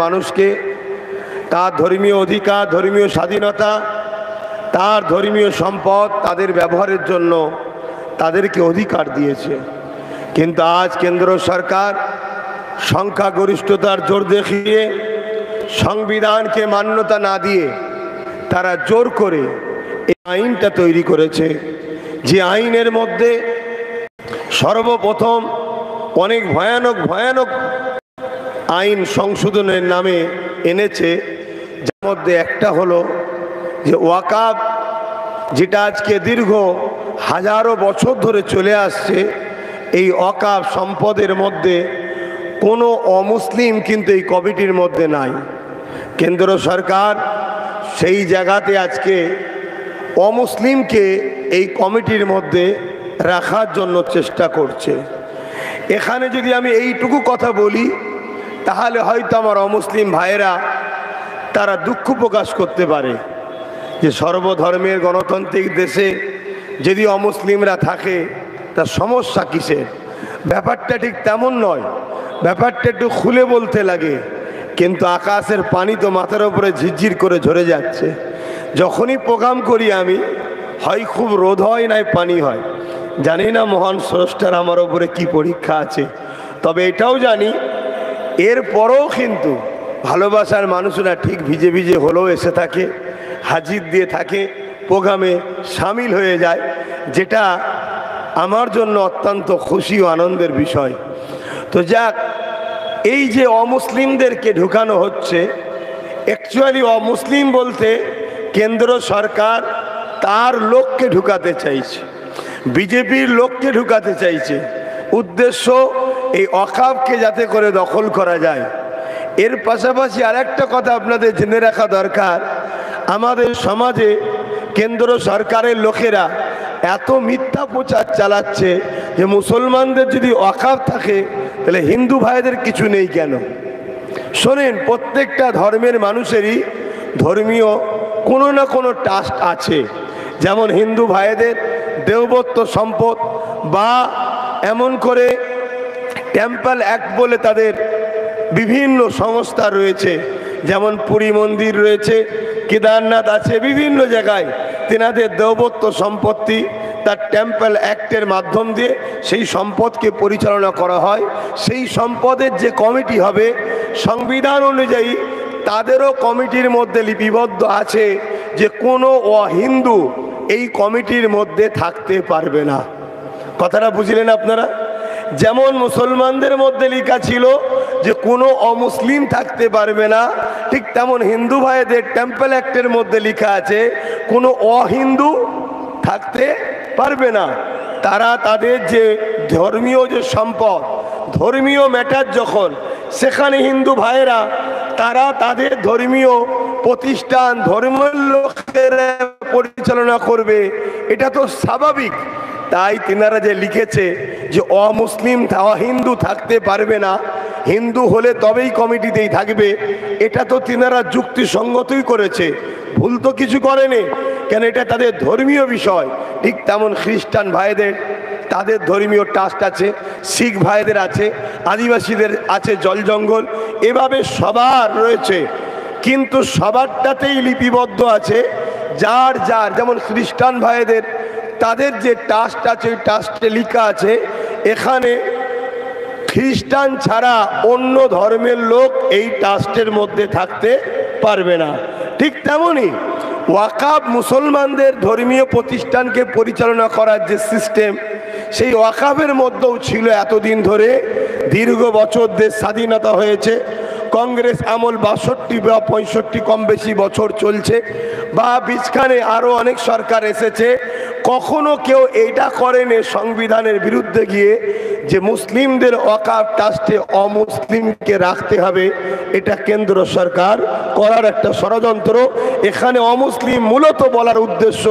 মানুষকে তার ধর্মীয় অধিকার, ধর্মীয় স্বাধীনতা, তার ধর্মীয় সম্পদ তাদের ব্যবহারের জন্য তাদেরকে অধিকার দিয়েছে। কিন্তু আজ কেন্দ্র সরকার সংখ্যাগরিষ্ঠতার জোর দেখিয়ে সংবিধানকে মান্যতা না দিয়ে তারা জোর করে এই আইনটা তৈরি করেছে, যে আইনের মধ্যে সর্বপ্রথম অনেক ভয়ানক ভয়ানক আইন সংশোধনের নামে এনেছে। যার মধ্যে একটা হলো যে ওয়াকাফ, যেটা আজকে দীর্ঘ হাজারো বছর ধরে চলে আসছে, এই ওয়াকাফ সম্পদের মধ্যে কোনো অমুসলিম কিন্তু এই কমিটির মধ্যে নাই। কেন্দ্র সরকার সেই জায়গাতে আজকে অমুসলিমকে এই কমিটির মধ্যে রাখার জন্য চেষ্টা করছে। এখানে যদি আমি এইটুকু কথা বলি তাহলে হয়তো আমার অমুসলিম ভাইয়েরা তারা দুঃখ প্রকাশ করতে পারে যে সর্বধর্মের গণতান্ত্রিক দেশে যদি অমুসলিমরা থাকে তার সমস্যা কিসের। ব্যাপারটা ঠিক তেমন নয়, ব্যাপারটা একটু খুলে বলতে লাগে, কিন্তু আকাশের পানি তো মাথার উপরে ঝিরঝির করে ঝরে যাচ্ছে। যখনই প্রোগ্রাম করি আমি, হয় খুব রোদ হয় নাই পানি হয়, জানি না মহান স্রষ্টার আমার ওপরে কি পরীক্ষা আছে। তবে এটাও জানি এরপরেও কিন্তু ভালোবাসার মানুষরা ঠিক ভিজে ভিজে হলেও এসে থাকে, হাজির দিয়ে থাকে, প্রোগ্রামে সামিল হয়ে যায়, যেটা আমার জন্য অত্যন্ত খুশি ও আনন্দের বিষয়। তো যাক, এই যে অমুসলিমদেরকে ঢুকানো হচ্ছে, অ্যাকচুয়ালি অমুসলিম বলতে কেন্দ্র সরকার তার লোককে ঢুকাতে চাইছে, বিজেপির লোককে ঢুকাতে চাইছে। উদ্দেশ্য এই ওয়াকাফকে যাতে করে দখল করা যায়। এর পাশাপাশি আরেকটা কথা আপনাদের জেনে রাখা দরকার, আমাদের সমাজে কেন্দ্র সরকারের লোকেরা এত মিথ্যা প্রচার চালাচ্ছে যে মুসলমানদের যদি ওয়াকাফ থাকে তাহলে হিন্দু ভাইদের কিছু নেই কেন। শোনেন, প্রত্যেকটা ধর্মের মানুষেরই ধর্মীয় কোনো না কোনো ট্রাস্ট আছে। যেমন হিন্দু ভাইদের দেবত্ব সম্পদ বা এমন করে টেম্পল অ্যাক্ট বলে তাদের বিভিন্ন সংস্থা রয়েছে, যেমন পুরী মন্দির রয়েছে, কেদারনাথ আছে, বিভিন্ন জায়গায় তেনাদের দেবত্ব সম্পত্তি তার টেম্পল অ্যাক্টের মাধ্যম দিয়ে সেই সম্পদকে পরিচালনা করা হয়। সেই সম্পদের যে কমিটি হবে সংবিধান অনুযায়ী তাদেরও কমিটির মধ্যে লিপিবদ্ধ আছে যে কোনো অহিন্দু এই কমিটির মধ্যে থাকতে পারবে না। কথাটা বুঝলেন আপনারা? যেমন মুসলমানদের মধ্যে লেখা ছিল যে কোনো অমুসলিম থাকতে পারবে না, ঠিক তেমন হিন্দু ভাইদের টেম্পল অ্যাক্টের মধ্যে লেখা আছে কোনো অহিন্দু থাকতে পারবে না। তারা তাদের যে ধর্মীয় যে সম্পদ, ধর্মীয় ম্যাটার যখন, সেখানে হিন্দু ভাইয়েরা তারা তাদের ধর্মীয় প্রতিষ্ঠান ধর্মের লোকের পরিচালনা করবে, এটা তো স্বাভাবিক। তাই তিনারা যে লিখেছে যে অমুসলিম অহিন্দু থাকতে পারবে না, হিন্দু হলে তবেই কমিটিতেই থাকবে, এটা তো তিনারা যুক্তিসঙ্গতই করেছে, ভুল তো কিছু করেনি। কেন, এটা তাদের ধর্মীয় বিষয়। ঠিক তেমন খ্রিস্টান ভাইদের তাদের ধর্মীয় ট্রাস্ট আছে, শিখ ভাইদের আছে, আদিবাসীদের আছে জল জঙ্গল, এভাবে সবার রয়েছে। কিন্তু সবারটাতেই লিপিবদ্ধ আছে যার যার, যেমন খ্রিস্টান ভাইদের তাদের যে ট্রাস্ট আছে ওই ট্রাস্টে লেখা আছে এখানে খ্রিস্টান ছাড়া অন্য ধর্মের লোক এই ট্রাস্টের মধ্যে থাকতে পারবে না। ঠিক তেমনই ওয়াকাফ মুসলমানদের ধর্মীয় প্রতিষ্ঠানকে পরিচালনা করার যে সিস্টেম, সেই ওয়াকাফের মধ্যেও ছিল এতদিন ধরে। দীর্ঘ বছর দেশ স্বাধীনতা হয়েছে, কংগ্রেস আমল 62 বা 65 কম বেশি বছর চলছে, বা বিছখানে আরও অনেক সরকার এসেছে, কখনো কেউ এইটা করেনি সংবিধানের বিরুদ্ধে গিয়ে যে মুসলিমদের ওয়াকাফ ট্রাস্টে অমুসলিমকে রাখতে হবে। এটা কেন্দ্র সরকার করার একটা ষড়যন্ত্র। এখানে অমুসলিম মূলত বলার উদ্দেশ্য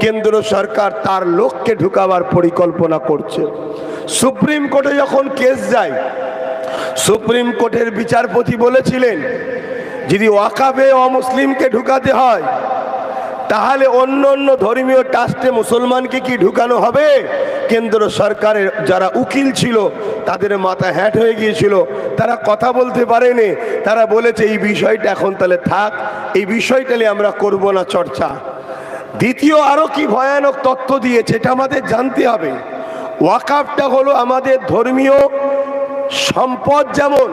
কেন্দ্র সরকার তার লোককে ঢুকাবার পরিকল্পনা করছে। সুপ্রিম কোর্টে যখন কেস যায়, সুপ্রিম কোর্টের বিচারপতি বলেছিলেন যদি ওয়াকাফে অমুসলিমকে ঢুকাতে হয় তাহলে অন্য অন্য ধর্মীয় ট্রাস্টে মুসলমানকে কি ঢুকানো হবে? কেন্দ্র সরকারের যারা উকিল ছিল তাদের মাথা হ্যাট হয়ে গিয়েছিল, তারা কথা বলতে পারেনি। তারা বলেছে এই বিষয়টা এখন তাহলে থাক, এই বিষয়টা নিয়ে আমরা করব না চর্চা। দ্বিতীয় আরো কি ভয়ানক তথ্য দিয়েছে এটা আমাদের জানতে হবে। ওয়াকাফটা হলো আমাদের ধর্মীয় সম্পদ, যেমন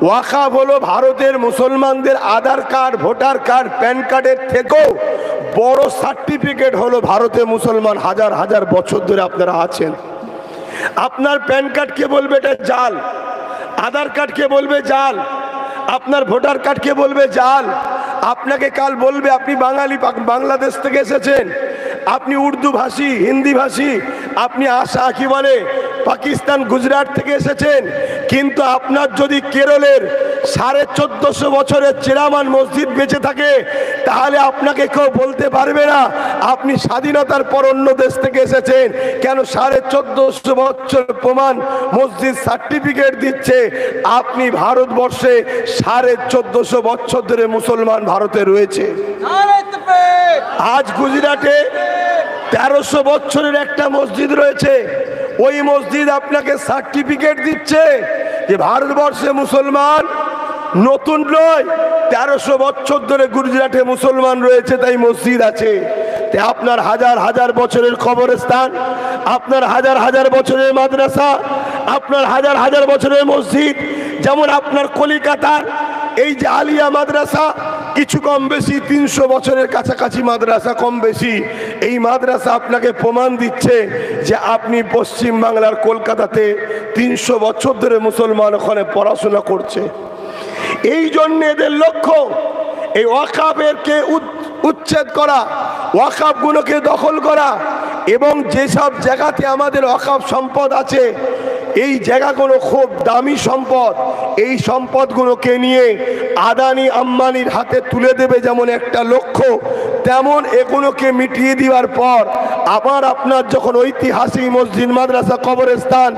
ওয়াকাফ হলো ভারতের মুসলমানদের আধার কার্ড, ভোটার কার্ড, প্যান কার্ডের থেকেও বড় সার্টিফিকেট হলো ভারতে মুসলমান হাজার হাজার বছর ধরে আপনারা আছেন। আপনার প্যান কার্ড কে বলবে এটা জাল, আধার কার্ড কে বলবে জাল, আপনার ভোটার কার্ড কে বলবে জাল। আপনাকে কাল বলবে আপনি বাঙালি, বাংলাদেশ থেকে এসেছেন, আপনি উর্দু ভাষী, হিন্দি ভাষী, আপনি আশা কি বলে পাকিস্তান, গুজরাট থেকে এসেছেন, কিন্তু আপনার যদি কেরলের 1450 বছরের চেরামান মসজিদ বেঁচে থাকে তাহলে আপনাকে কেউ বলতে পারবে না আপনি স্বাধীনতার পর অন্য দেশ থেকে এসেছেন। কেন? 1450 বছর প্রমাণ মসজিদ সার্টিফিকেট দিচ্ছে আপনি ভারতবর্ষে 1450 বছর ধরে মুসলমান ভারতে রয়েছে। আজ গুজরাটে 1300 বছরের একটা মসজিদ রয়েছে, ওই মসজিদ আপনাকে সার্টিফিকেট দিচ্ছে যে ভারতবর্ষে মুসলমান নতুন নয়, 1300 বছর ধরে গুজরাটে মুসলমান রয়েছে, তাই মসজিদ আছে। আপনার হাজার হাজার বছরের কবরস্থান, আপনার হাজার হাজার বছরের মাদ্রাসা, আপনার হাজার হাজার বছরের মসজিদ, যেমন আপনার কলিকাতার এই যে আলিয়া মাদ্রাসা, কিছু কম বেশি 300 বছরের কাছাকাছি মাদ্রাসা, কম বেশি এই মাদ্রাসা আপনাকে প্রমাণ দিচ্ছে যে আপনি পশ্চিম বাংলার কলকাতাতে 300 বছর ধরে মুসলমান ওখানে পড়াশোনা করছে। এই জন্য এদের লক্ষ্য এই ওয়াকাফেরকে উচ্ছেদ করা, ওয়াকাফগুলোকে দখল করা, এবং যেসব জায়গাতে আমাদের ওয়াকাফ সম্পদ আছে এই জায়গাগুলো খুব দামি সম্পদ, এই সম্পদগুলোকে নিয়ে আদানি আম্বানির হাতে তুলে দেবে যেমন একটা লক্ষ্য, তেমন এগুলোকে মিটিয়ে দেওয়ার পর আবার আপনার যখন ঐতিহাসিক মসজিদ, মাদ্রাসা, কবরস্থান,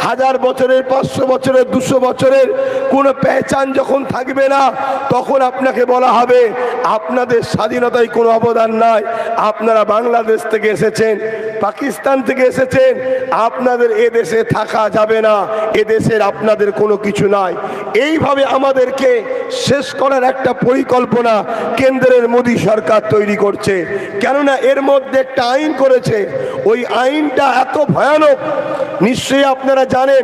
1000 বছরের, 500 বছরের, 200 বছরের কোনো পেহচান যখন থাকবে না, তখন আপনাকে বলা হবে আপনাদের স্বাধীনতায় কোনো অবদান নাই, আপনারা বাংলাদেশ থেকে এসেছেন, পাকিস্তান থেকে এসেছেন, আপনাদের এ দেশে থাকা যাবে না, এ দেশের আপনাদের কোনো কিছু নাই। এইভাবে আমাদেরকে শেষ করার একটা পরিকল্পনা কেন্দ্রের মোদী সরকার তৈরি করছে। কেননা এর মধ্যে একটা আইন করেছে, ওই আইনটা এত ভয়ানক, নিশ্চয়ই আপনারা জানেন,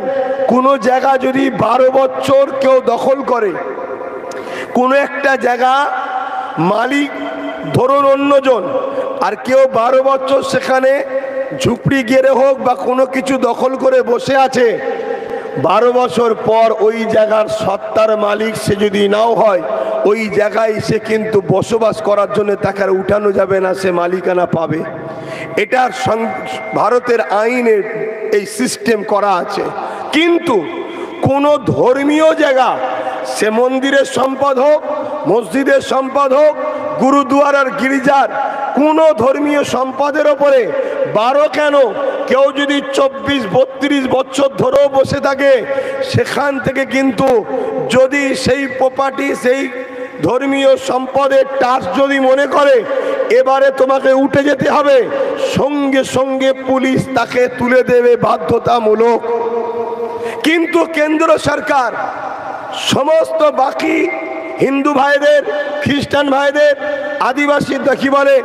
কোনো জায়গা যদি 12 বছর কেউ দখল করে, কোনো একটা জায়গা মালিক ধরুন অন্যজন, আর কেউ 12 বছর সেখানে ঝুপড়ি গেড়ে হোক বা কোনো কিছু দখল করে বসে আছে, 12 বছর পর ওই জায়গার সত্তার মালিক সে যদি নাও হয়, ওই জায়গায় সে কিন্তু বসবাস করার জন্য তাকে আর উঠানো যাবে না, সে মালিকানা পাবে। এটার ভারতের আইনের এই সিস্টেম করা আছে। কিন্তু কোনো ধর্মীয় জায়গা, সে মন্দিরের সম্পদ হোক, মসজিদের সম্পদ হোক, গুরুদুয়ারার, গির্জার, কোনো ধর্মীয় সম্পদের ওপরে 12 কেন, কেউ যদি 24-32 বছর ধরেও বসে থাকে, সেখান থেকে কিন্তু যদি সেই প্রপার্টি, সেই ধর্মীয় সম্পদের ট্রাস্ট যদি মনে করে এবারে তোমাকে উঠে যেতে হবে, সঙ্গে সঙ্গে পুলিশ তাকে তুলে দেবে বাধ্যতামূলক। কিন্তু কেন্দ্র সরকার সমস্ত বাকি হিন্দু ভাইদের, খ্রিস্টান ভাইদের, আদিবাসী কি বলে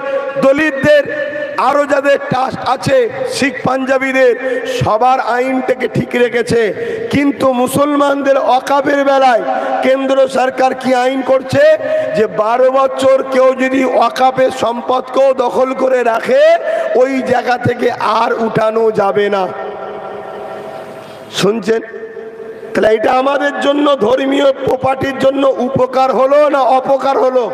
দলিতদের, আরো যাদের ট্রাস্ট আছে, শিখ পাঞ্জাবিদের, সবার আইনটাকে ঠিক রেখেছে। কিন্তু মুসলমানদের ওয়াকাফের বেলায় কেন্দ্র সরকার কি আইন করছে যে 12 বছর কেউ যদি ওয়াকাফের সম্পদকেও দখল করে রাখে, ওই জায়গা থেকে আর উঠানো যাবে না। শুনছেন? তাহলে এটা আমাদের জন্য, ধর্মীয় প্রপার্টির জন্য উপকার হলো না অপকার হলো?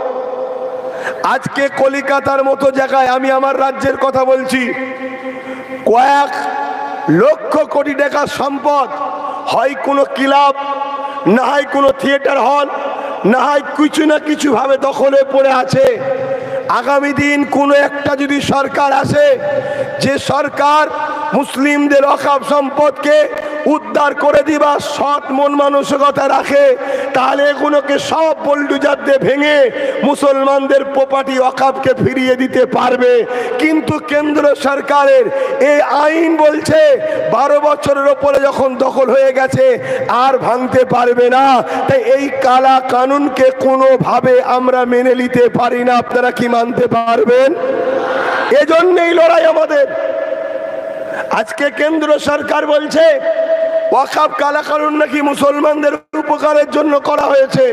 আজকে কলিকাতার মতো জায়গায়, আমি আমার রাজ্যের কথা বলছি, কয়েক লক্ষ কোটি টাকার সম্পদ, হয় কোনো ক্লাব, না হয় কোনো থিয়েটার হল, না হয় কিছু না কিছু ভাবে দখলে পড়ে আছে। আগামী দিন কোনো একটা যদি সরকার আসে, যে সরকার মুসলিমদের ওয়াকাফ সম্পদকে উদ্ধার করে দিবা সৎ মন মানসিকতা রাখে, তাহলে এগুলোকে সব বোল্ডুজার দিয়ে ভেঙে মুসলমানদের প্রপার্টি ওয়াকফকে ফিরিয়ে দিতে পারবে। কিন্তু কেন্দ্র সরকারের এই আইন বলছে 12 বছরের ওপরে যখন দখল হয়ে গেছে আর ভাঙতে পারবে না। তাই এই কালা কানুনকে কোনোভাবে আমরা মেনে নিতে পারি না। আপনারা কি মানতে পারবেন? এজন্যই লড়াই আমাদের। আজকে কেন্দ্র সরকার বলছে ওয়াকফ কালা কানুন নাকি মুসলমানদের উপকারের জন্য করা হয়েছে।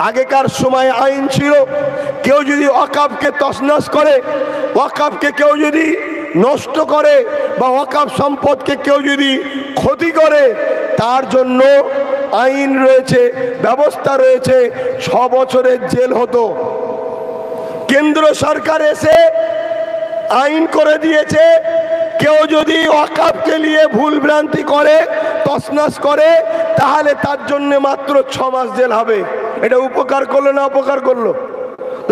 আগেকার সময় আইন ছিল কেউ যদি ওয়াকফকে তছনছ করে, ওয়াকফকে কেউ যদি নষ্ট করে বা ওয়াকফ সম্পদকে কেউ যদি ক্ষতি করে, তার জন্য আইন রয়েছে, ব্যবস্থা রয়েছে, 6 বছরের জেল হতো। কেন্দ্র সরকার এসে আইন করে দিয়েছে কেউ যদি ওয়াকফকে নিয়ে ভুল ভ্রান্তি করে, তছনছ করে, তাহলে তার জন্য মাত্র 6 মাস জেল হবে। এটা উপকার করলো না অপকার করলো?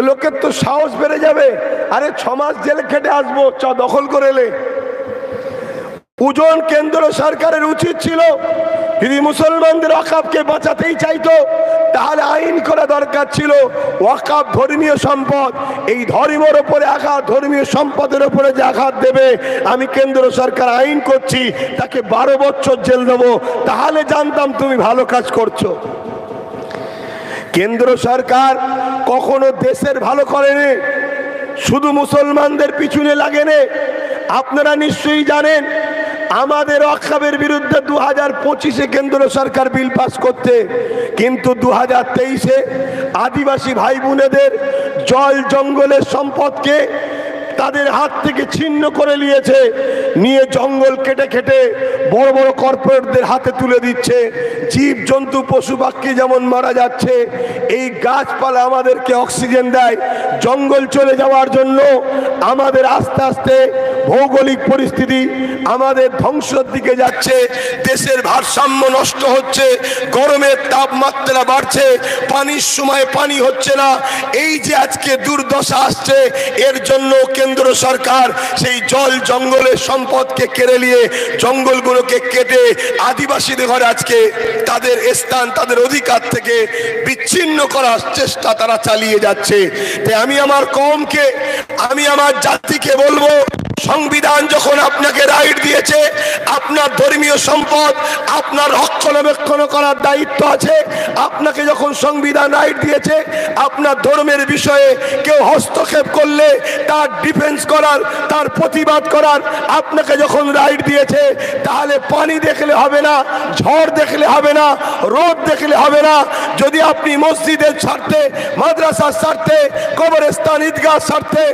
লোকের তো সাহস বেড়ে যাবে, আরে 6 মাস জেল খেটে আসবো, দখল করে এলে। ওজন কেন্দ্র সরকারের উচিত ছিল যদি মুসলমানদের ওয়াকফকে বাঁচাতেই চাইতো তাহলে আইন করা দরকার ছিল ওয়াকফ ধর্মীয় সম্পদ, এই ধর্মের উপরে আঘাত, ধর্মীয় সম্পদের উপরে যে আঘাত দেবে, আমি কেন্দ্র সরকার আইন করছি তাকে 12 বছর জেল দেবো, তাহলে জানতাম তুমি ভালো কাজ করছো। কেন্দ্র সরকার কখনো দেশের ভালো করেনি, শুধু মুসলমানদের পিছনে লাগেনি। আপনারা নিশ্চয়ই জানেন আমাদের ওয়াকফের বিরুদ্ধে 2025-এ কেন্দ্র সরকার বিল পাস করতে, কিন্তু 2023-এ আদিবাসী ভাই বোনেদের জল জঙ্গলের সম্পদকে তাদের হাত থেকে ছিন্ন করে নিয়েছে, নিয়ে জঙ্গল কেটে কেটে বড় বড় কর্পোরেটদের হাতে তুলে দিচ্ছে। জীব জন্তু পশু পাখি যেমন মারা যাচ্ছে, এই গাছপালা আমাদেরকে অক্সিজেন দেয়, জঙ্গল চলে যাওয়ার জন্য আমাদের আস্তে আস্তে ভৌগোলিক পরিস্থিতি আমাদের ধ্বংসের দিকে যাচ্ছে, দেশের ভারসাম্য নষ্ট হচ্ছে, গরমের তাপমাত্রা বাড়ছে, পানির সময় পানি হচ্ছে না। এই যে আজকে দুর্দশা আসছে, এর জন্য কেন্দ্র সরকার সেই জল জঙ্গলের সম্পদকে কেড়ে নিয়ে জঙ্গলগুলোকে কেটে আদিবাসীদের ঘরে আজকে তাদের স্থান, তাদের অধিকার থেকে বিচ্ছিন্ন করার চেষ্টা তারা চালিয়ে যাচ্ছে। তাই আমি আমার কওমকে, আমি আমার জাতিকে বলবো, সংবিধান যখন আপনাকে রাইট দিয়েছে, আপনার ধর্মীয় সম্পদ আপনার রক্ষণাবেক্ষণ করার দায়িত্ব আছে। আপনাকে যখন সংবিধান রাইট দিয়েছে, আপনার ধর্মের বিষয়ে কেউ হস্তক্ষেপ করলে তার ডিফেন্স করার, তার প্রতিবাদ করার আপনাকে যখন রাইট দিয়েছে, তাহলে পানি দেখলে হবে না, ঝড় দেখলে হবে না, রোদ দেখলে হবে না। যদি আপনি মসজিদের স্বার্থে, মাদ্রাসার স্বার্থে, কবরস্থান, ঈদগাহ স্বার্থে,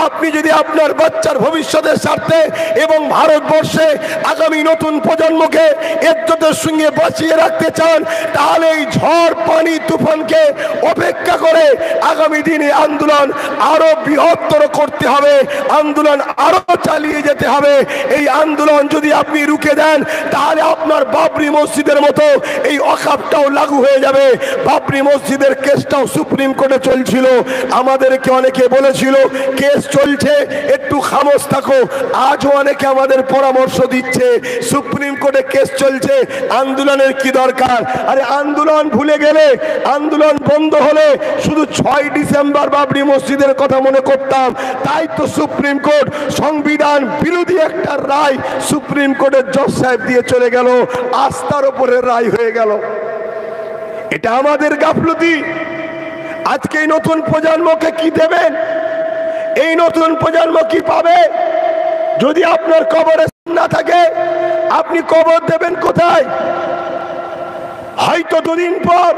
আপনি যদি আপনার বাচ্চার ভবিষ্যতের স্বার্থে এবং ভারতবর্ষে আগামী নতুন প্রজন্মকে ইজ্জতের সঙ্গে বাঁচিয়ে রাখতে চান, তাহলে এই ঝড় পানি তুফানকে অপেক্ষা করে আগামী দিনে আন্দোলন আরো বৃহত্তর করতে হবে, আন্দোলন আরো চালিয়ে যেতে হবে। এই আন্দোলন যদি আপনি রুখে দেন, তাহলে আপনার বাবরি মসজিদের মতো এই ওয়াকফটাও লাগু হয়ে যাবে। বাবরি মসজিদের কেসটাও সুপ্রিম কোর্টে চলছিল, আমাদেরকে অনেকে বলেছিল কেস চলছে একটু খামোশ থাকো, আজও অনেকে আমাদের পরামর্শ দিচ্ছে সুপ্রিম কোর্টে কেস চলছে, আন্দোলনের কি দরকার? আরে আন্দোলন ভুলে গেলে, আন্দোলন বন্ধ হলে শুধু 6 ডিসেম্বর বাবরি মসজিদের কথা মনে করতাম। তাই তো সুপ্রিম কোর্ট সংবিধান বিরোধী একটা রায় সুপ্রিম কোর্টের জজ সাহেব দিয়ে চলে গেল, আস্থার উপরে রায় হয়ে গেল। এটা আমাদের গাফলতি। আজকে এই নতুন প্রজন্মকে কি দেবেন? এই নতুন প্রজন্ম কি পাবে? যদি আপনার কবরে না থাকে, আপনি কবর দেবেন কোথায়? হয়তো 2 দিন পর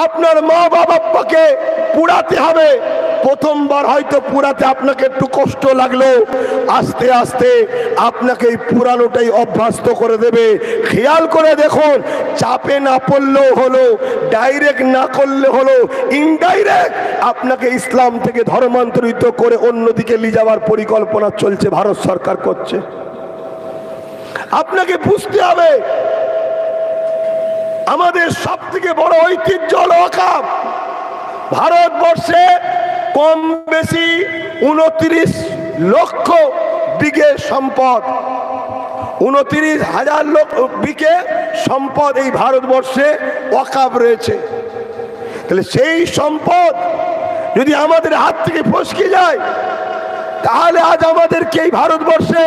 আপনার মা বাবাকে পুড়াতে হবে। প্রথমবার হয়তো পুরাতে আপনাকে একটু কষ্ট লাগলো, আস্তে আস্তে আপনাকে এই পুরানোটাই অভ্যস্ত করে দেবে। খেয়াল করে দেখুন, চাপে না পড়লেও হলো, ডাইরেক্ট না করলে হলো, ইনডাইরেক্ট আপনাকে ইসলাম থেকে ধর্মান্তরিত করে অন্যদিকে নিয়ে যাওয়ার পরিকল্পনা চলছে, ভারত সরকার করছে। আপনাকে বুঝতে হবে আমাদের সব থেকে বড় ঐতিহ্য হলো ওয়াকফ। ভারতবর্ষে কম বেশি 29 লক্ষ বিঘে সম্পদ, 29,000 লোক বিকে সম্পদ এই ভারতবর্ষে ওয়াকাফ রয়েছে। তাহলে সেই সম্পদ যদি আমাদের হাত থেকে ফসকে যায়, তাহলে আজ আমাদেরকে এই ভারতবর্ষে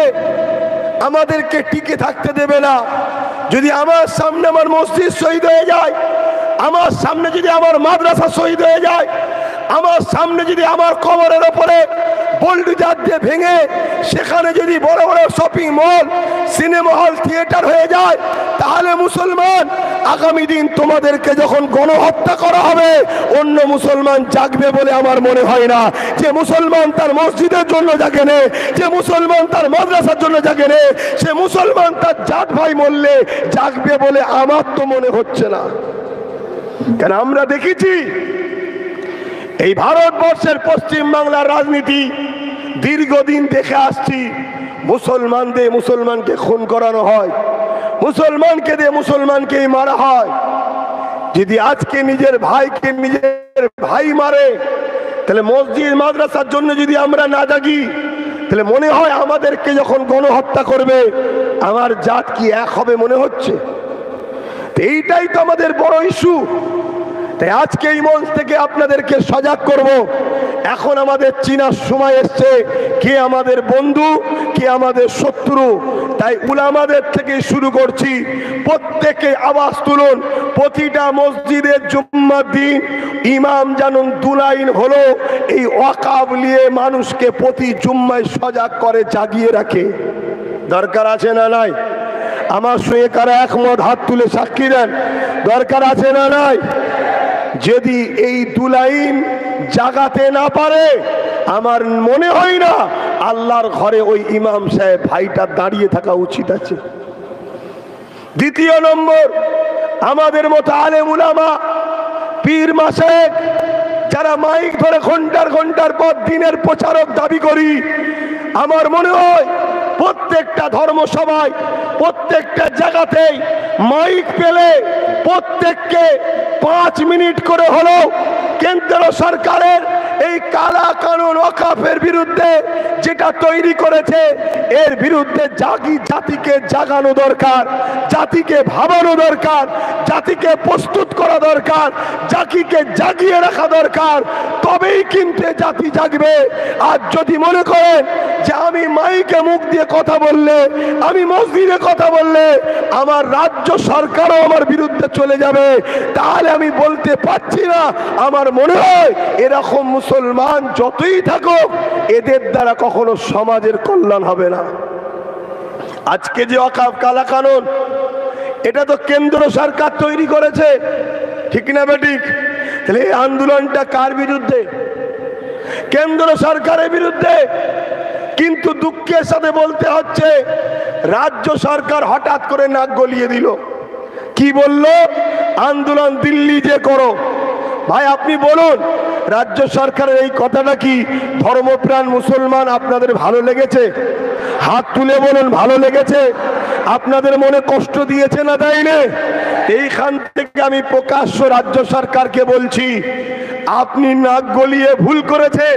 আমাদেরকে টিকে থাকতে দেবে না। যদি আমার সামনে আমার মসজিদ শহীদ হয়ে যায়, আমার সামনে যদি আমার মাদ্রাসা শহীদ হয়ে যায়, আমার সামনে যদি আমার কবরের ওপরে বোল্ডোজার দিয়ে ভেঙে সেখানে যদি বড় বড় shopping mall, cinema hall, theatre হয়ে যায়, তাহলে মুসলমান আগামী দিন তোমাদেরকে যখন গণহত্যা করা হবে, অন্য মুসলমান জাগবে বলে আমার মনে হয় না। যে মুসলমান তার মসজিদের জন্য জাগে নে, যে মুসলমান তার মাদ্রাসার জন্য জাগে নে, সে মুসলমান তার জাত ভাই মরলে জাগবে বলে আমার তো মনে হচ্ছে না। কেন আমরা দেখেছি এই ভারতবর্ষের পশ্চিম বাংলার রাজনীতি দীর্ঘদিন দেখে আসছি। মুসলমানকে খুন করানো হয়, মুসলমানকে দিয়ে মুসলমানকেই মারা হয়। যদি আজকে নিজের ভাইকে নিজের ভাই মারে, তাহলে মসজিদ মাদ্রাসার জন্য যদি আমরা না জাগি, তাহলে মনে হয় আমাদেরকে যখন গণহত্যা করবে আমার জাত কি এক হবে মনে হচ্ছে? এইটাই তো আমাদের বড় ইস্যু। তাই আজকে এই মঞ্চ থেকে আপনাদেরকে সজাগ করব। এখন আমাদের চিনার সময় এসছে কে আমাদের বন্ধু, কে আমাদের শত্রু। তাই উলামাদের থেকে শুরু করছি, প্রত্যেকে আওয়াজ তুলুন। প্রতিটা মসজিদের জুম্মার দিন ইমাম জানুন দুলাইন হলো এই ওয়াকাফ নিয়ে মানুষকে প্রতি জুম্মায় সজাগ করে, জাগিয়ে রাখে। দরকার আছে না নাই? আমার সঙ্গে কারা একমত হাত তুলে সাক্ষী দেন। দরকার আছে না নাই? যদি এই দুলাইন জাগাতে না পারে, আমার মনে হয় না আল্লাহর ঘরে ওই ইমাম সাহেব ভাইটা দাঁড়িয়ে থাকা উচিত আছে। দ্বিতীয় নম্বর, আমাদের মতো আলেম উলামা, পীর মাশায়েখ যারা মাইক ধরে ঘন্টার পর দিনের প্রচারক দাবি করি, আমার মনে হয় প্রত্যেকটা ধর্মসভায়, প্রত্যেকটা জায়গাতেই মাইক পেলে প্রত্যেককে 5 মিনিট করে হলেও কেন্দ্র সরকারের এই কালা কানুন ওয়াকাফের বিরুদ্ধে যেটা তৈরি করেছে, এর বিরুদ্ধে জাতিকে জাগানো দরকার, জাতিকে ভাবানো দরকার, জাতিকে প্রস্তুত করা দরকার, জাতিকে জাগিয়ে রাখা দরকার। তবেই কিন্তু জাতি জাগবে। আর যদি মনে করেন যে আমি মাইকে মুখ দিয়ে কথা বললে, আমি মসজিদে কথা বললে আমার রাজ্য সরকারও আমার বিরুদ্ধে চলে যাবে, তাহলে আমি বলতে পারছি না। আমার মনে হয় এরকম মুসলমান যতই থাকুক, এদের দ্বারা কখনো সমাজের কল্যাণ হবে না। আজকে যে ওয়াকাফ কালা কানুন, এটা তো কেন্দ্র সরকার তৈরি করেছে, ঠিক না বেঠিক? তাহলে এই আন্দোলনটা কার বিরুদ্ধে? কেন্দ্র সরকারের বিরুদ্ধে। কিন্তু দুঃখের সাথে বলতে হচ্ছে রাজ্য সরকার হঠাৎ করে নাক গলিয়ে দিল। কি বলল? আন্দোলন দিল্লি যে করো। ভাই আপনি বলুন, রাজ্য সরকারের এই কথাটা কি ধর্মপ্রাণ মুসলমান আপনাদের ভালো লেগেছে? হাত তুলে বলুন ভালো লেগেছে? আপনাদের মনে কষ্ট দিয়েছে না দেয়নি? এইখান থেকে আমি প্রকাশ্য রাজ্য সরকারকে বলছি, আপনি নাক গলিয়ে ভুল করেছেন,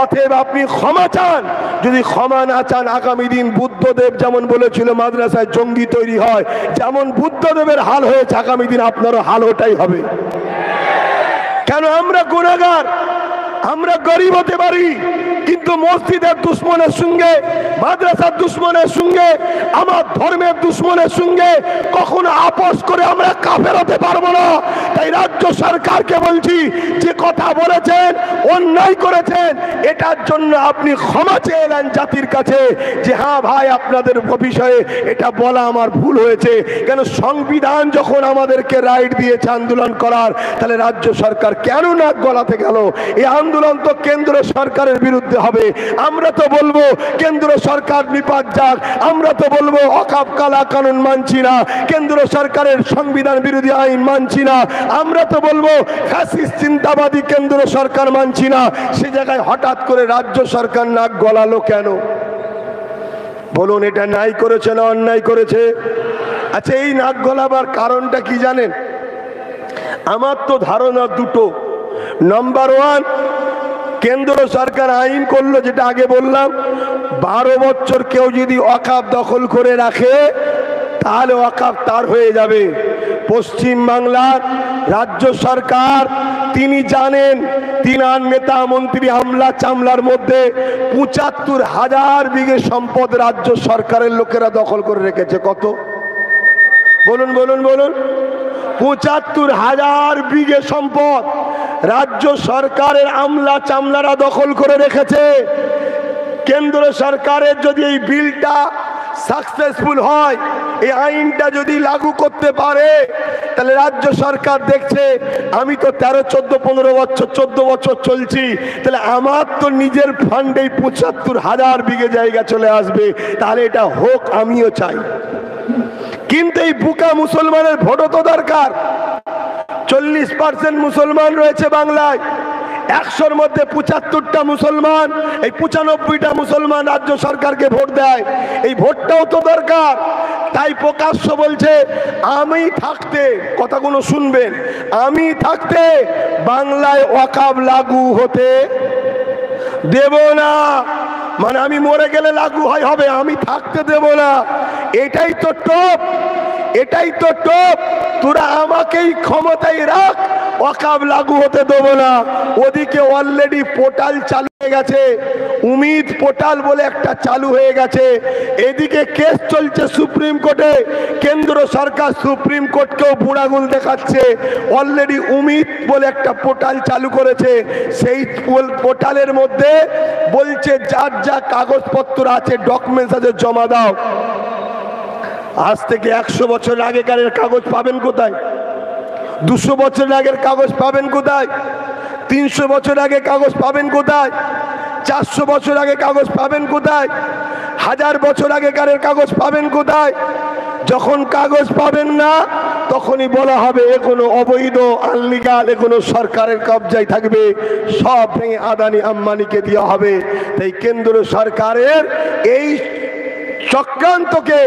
অতএব আপনি ক্ষমা চান। যদি ক্ষমা না চান, আগামী দিন বুদ্ধদেব যেমন বলেছিল মাদ্রাসায় জঙ্গি তৈরি হয়, যেমন বুদ্ধদেবের হাল হয়েছে, আগামী দিন আপনারও হাল ওটাই হবে। কেন? আমরা গুনাহগার, আমরা গরিব হতে পারি, কিন্তু মসজিদের দুশ্মনের সঙ্গে, মাদ্রাসার দুশ্মনের সঙ্গে, আমার ধর্মের দুশ্মনের সঙ্গে কখনো আপোষ করে আমরা কাফের হতে পারবো না। তাই রাজ্য সরকারকে বলছি, যে কথা বলেছেন, অন্যায় করেছেন, এটার জন্য আপনি ক্ষমা চেয়ে নেন জাতির কাছে, যে হ্যাঁ ভাই আপনাদের বিষয়ে এটা বলা আমার ভুল হয়েছে। কেন? সংবিধান যখন আমাদেরকে রাইট দিয়েছে আন্দোলন করার, তাহলে রাজ্য সরকার কেন নাক গলাতে গেল? এই আন্দোলন তো কেন্দ্র সরকারের বিরুদ্ধে হবে। আমরা তো বলবো কেন্দ্র সরকার নিপাত যাক, আমরা তো বলবো ওয়াকাফ কালা কানুন মানছি না, কেন্দ্র সরকারের সংবিধান বিরোধী আইন মানছি না, আমরা তো বলবো ফ্যাসিস্ট চিন্তাবাদী কেন্দ্র সরকার মানছি না। সে জায়গায় হঠাৎ করে রাজ্য সরকার নাক গলালো কেন? বলুন, এটা ন্যায় করেছে না অন্যায় করেছে? আচ্ছা, এই নাক গলাবার কারণটা কি জানেন? আমার তো ধারণা দুটো। নাম্বার ওয়ান, কেন্দ্র সরকার আইন করলো, যেটা আগে বললাম, 12 বছর কেউ যদি ওয়াকফ দখল করে রাখে তাহলে ওয়াকফ তার হয়ে যাবে। পশ্চিম বাংলার রাজ্য সরকার তিনি জানেন, তিনার নেতা মন্ত্রী হামলা চামলার মধ্যে ৭৫,০০০ বিঘে সম্পদ রাজ্য সরকারের লোকেরা দখল করে রেখেছে। কত বলুন বলুন বলুন? ৭৫,০০০ বিঘে সম্পদ রাজ্য সরকারের আমলা চামলারা দখল করে রেখেছে। কেন্দ্র সরকারের যদি এই বিলটা সাকসেসফুল হয়, এই আইনটা যদি লাগু করতে পারে, তাহলে রাজ্য সরকার দেখছে আমি তো 13, 14, 15 বছর 14 বছর চলছি, তাহলে আমার তো নিজের ফান্ডেই ৭৫,০০০ বিঘে জায়গা চলে আসবে, তাহলে এটা হোক, আমিও চাই। কিন্তু এই বুকা মুসলমানের ভোটও তো দরকার। 40% মুসলমান রয়েছে বাংলায়, 100-র মধ্যে 75টা মুসলমান, এই 95টা মুসলমান রাজ্য সরকারকে ভোট দেয়। এই ভোটটাও তো দরকার। তাই প্রকাশ্য বলছে, আমি থাকতে, কথাগুলো শুনবেন, আমি থাকতে বাংলায় ওয়াকফ লাগু হতে দেব না। মানে আমি মরে গেলে লাগু হবে, আমি থাকতে দেব না। এটাই তো টপ, এটাই তো টপ। তোরা আমাকেই ক্ষমতায় রাখ, ওয়াকফ লাগু হতে দেব না। ওদিকে অলরেডি পোর্টাল চালু হয়ে গেছে, উমিদ পোর্টাল বলে একটা চালু হয়ে গেছে। এদিকে কেস চলছে সুপ্রিম কোর্টে, কেন্দ্র সরকার সুপ্রিম কোর্টকেও বুড়াগুল দেখাচ্ছে। অলরেডি উমিদ বলে একটা পোর্টাল চালু করেছে, সেই পোর্টালের মধ্যে বলছে যার যা কাগজপত্র আছে, ডকুমেন্টস আছে, জমা দাও। আজ থেকে 100 বছর আগেকারের কাগজ পাবেন কোথায়? 200 বছর আগের কাগজ পাবেন কোথায়? 300 বছর আগে কাগজ পাবেন কোথায়? 400 বছর আগে কাগজ পাবেন কোথায়? 1000 বছর আগেকারের কাগজ পাবেন কোথায়? যখন কাগজ পাবেন না, তখনই বলা হবে এ কোনো অবৈধ, আনলিগাল, এ কোনো সরকারের কবজায় থাকবে, সব ভেঙে আদানি আম্বানিকে দেওয়া হবে। তাই কেন্দ্র সরকারের এই চক্রান্তকে